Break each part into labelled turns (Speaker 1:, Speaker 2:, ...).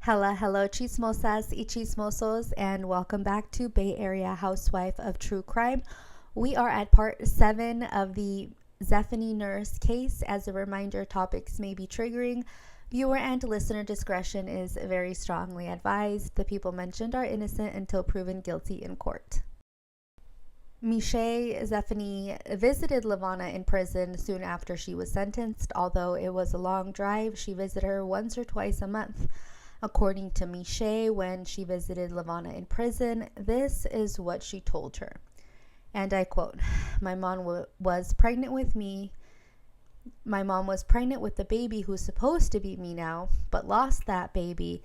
Speaker 1: Hello, chismosas y chismosos, and welcome back to Bay Area Housewife of True Crime. We are at part 7 of the Zephany nurse case. As a reminder, topics may be triggering. Viewer and listener discretion is very strongly advised. The people mentioned are innocent until proven guilty in court. Michelle Zephany visited Lavana in prison soon after she was sentenced. Although it was a long drive, she visited her once or twice a month. According to Michelle, when she visited Lavana in prison, this is what she told her. And I quote, My mom was pregnant with me. My mom was pregnant with the baby who's supposed to be me now, but lost that baby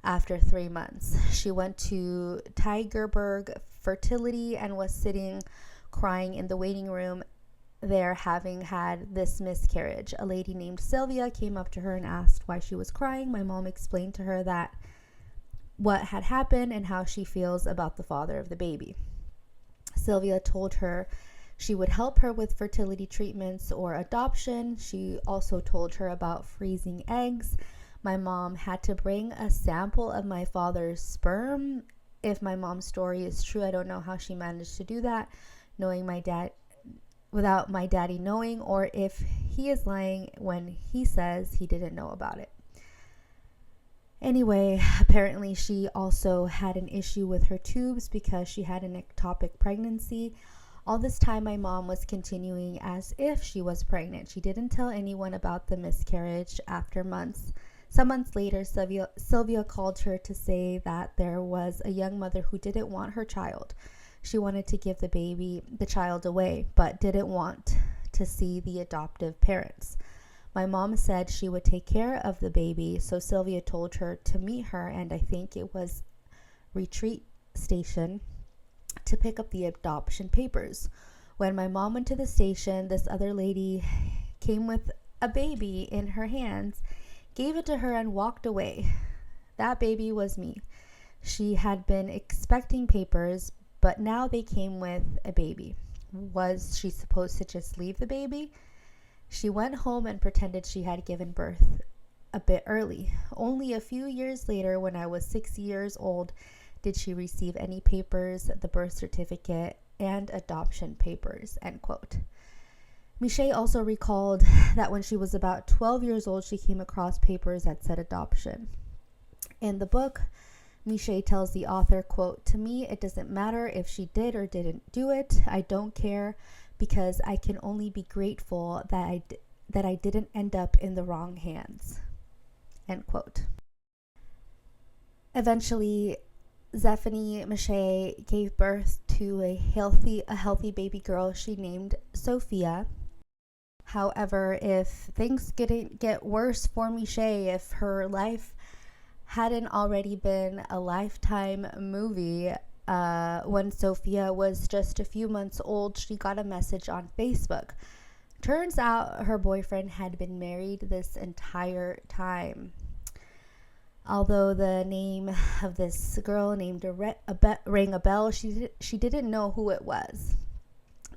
Speaker 1: after 3 months. She went to Tigerberg Fertility and was sitting crying in the waiting room there, having had this miscarriage. A lady named Sylvia came up to her and asked why she was crying. My mom explained to her that what had happened and how she feels about the father of the baby. Sylvia told her she would help her with fertility treatments or adoption. She also told her about freezing eggs. My mom had to bring a sample of my father's sperm. If my mom's story is true, I don't know how she managed to do that, knowing my dad without my daddy knowing, or if he is lying when he says he didn't know about it. Anyway, apparently she also had an issue with her tubes because she had an ectopic pregnancy. All this time, my mom was continuing as if she was pregnant. She didn't tell anyone about the miscarriage. After months, some months later, Sylvia called her to say that there was a young mother who didn't want her child. She wanted to give the child away, but didn't want to see the adoptive parents. My mom said she would take care of the baby, so Sylvia told her to meet her, and I think it was Retreat Station, to pick up the adoption papers. When my mom went to the station, this other lady came with a baby in her hands, gave it to her, and walked away. That baby was me. She had been expecting papers, but now they came with a baby. Was she supposed to just leave the baby? She went home and pretended she had given birth a bit early. Only a few years later, when I was 6 years old, did she receive any papers, the birth certificate, and adoption papers, end quote. Michelle also recalled that when she was about 12 years old, she came across papers that said adoption. In the book, Michelle tells the author, quote, To me, it doesn't matter if she did or didn't do it. I don't care because I can only be grateful that I didn't end up in the wrong hands, end quote. Eventually, Zephany Michelle gave birth to a healthy baby girl she named Sophia. However, if things didn't get worse for Michelle, if her life hadn't already been a Lifetime movie, when Sophia was just a few months old, she got a message on Facebook. Turns out her boyfriend had been married this entire time. Although the name of this girl named rang a bell, she didn't know who it was.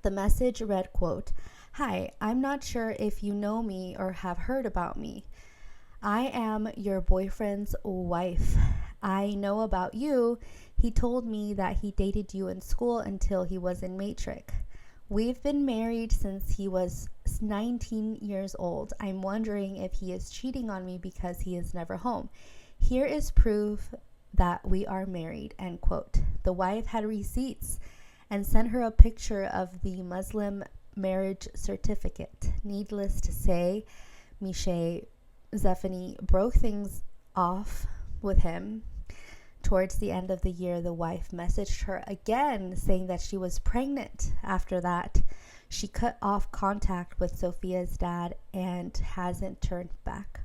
Speaker 1: The message read, quote, Hi, I'm not sure if you know me or have heard about me. I am your boyfriend's wife. I know about you. He told me that he dated you in school until he was in matric. We've been married since he was 19 years old. I'm wondering if he is cheating on me because he is never home. Here is proof that we are married, end quote. The wife had receipts and sent her a picture of the Muslim marriage certificate. Needless to say, Michelle Zephany broke things off with him. Towards the end of the year, the wife messaged her again saying that she was pregnant. After that, she cut off contact with Sophia's dad and hasn't turned back.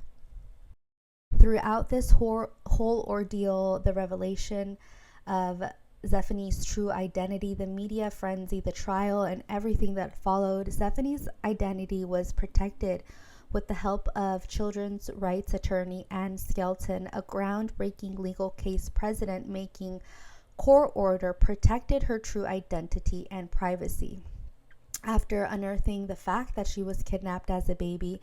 Speaker 1: Throughout this whole ordeal, the revelation of Zephany's true identity, the media frenzy, the trial, and everything that followed, Zephany's identity was protected with the help of children's rights attorney Ann Skelton. A groundbreaking legal case precedent making court order protected her true identity and privacy. After unearthing the fact that she was kidnapped as a baby,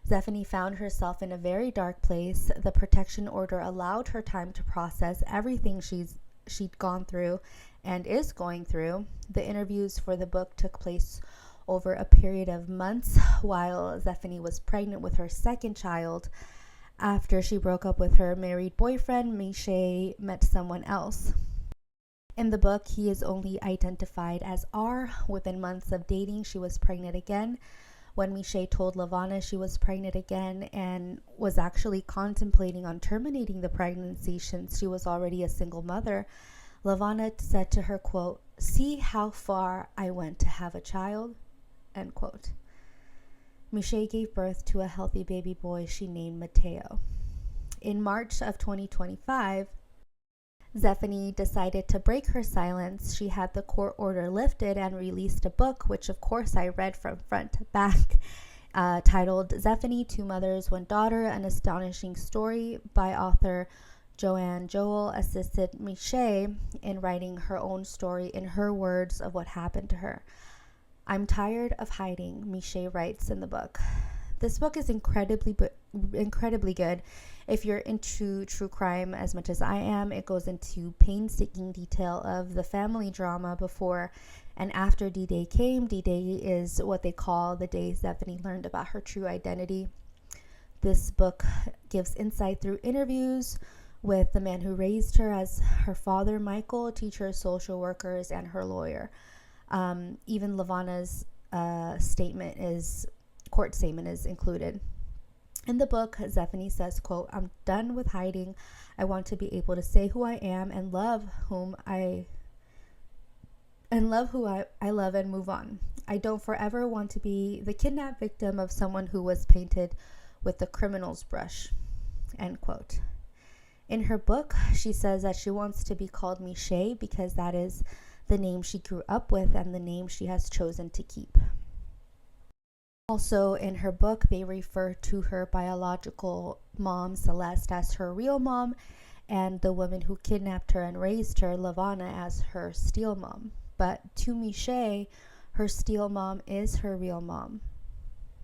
Speaker 1: Zephany found herself in a very dark place. The protection order allowed her time to process everything she'd gone through and is going through. The interviews for the book took place over a period of months while Zephany was pregnant with her second child. After she broke up with her married boyfriend, Miche met someone else. In the book, he is only identified as R. Within months of dating, she was pregnant again. When Miche told Lavana she was pregnant again and was actually contemplating on terminating the pregnancy since she was already a single mother, Lavana said to her, quote, "See how far I went to have a child," end quote. Miche gave birth to a healthy baby boy she named Mateo. In March of 2025, Zephany decided to break her silence. She had the court order lifted and released a book, which of course I read from front to back, titled Zephany, Two Mothers, One Daughter, An Astonishing Story by author Joanne Joel assisted Miche in writing her own story in her words of what happened to her. "I'm tired of hiding," Miche writes in the book. This book is incredibly good. If you're into true crime as much as I am, it goes into painstaking detail of the family drama before and after D-Day came. D-Day is what they call the day Zephany learned about her true identity. This book gives insight through interviews with the man who raised her as her father, Michael, teachers, social workers, and her lawyer. Even Lavana's court statement is included. In the book, Zephany says, quote, "I'm done with hiding. I want to be able to say who I am and love who I love and move on. I don't forever want to be the kidnapped victim of someone who was painted with the criminal's brush," end quote. In her book, she says that she wants to be called Miche because that is the name she grew up with and the name she has chosen to keep. Also, in her book, they refer to her biological mom, Celeste, as her real mom, and the woman who kidnapped her and raised her, Lavana, as her steel mom. But to Miche, her steel mom is her real mom.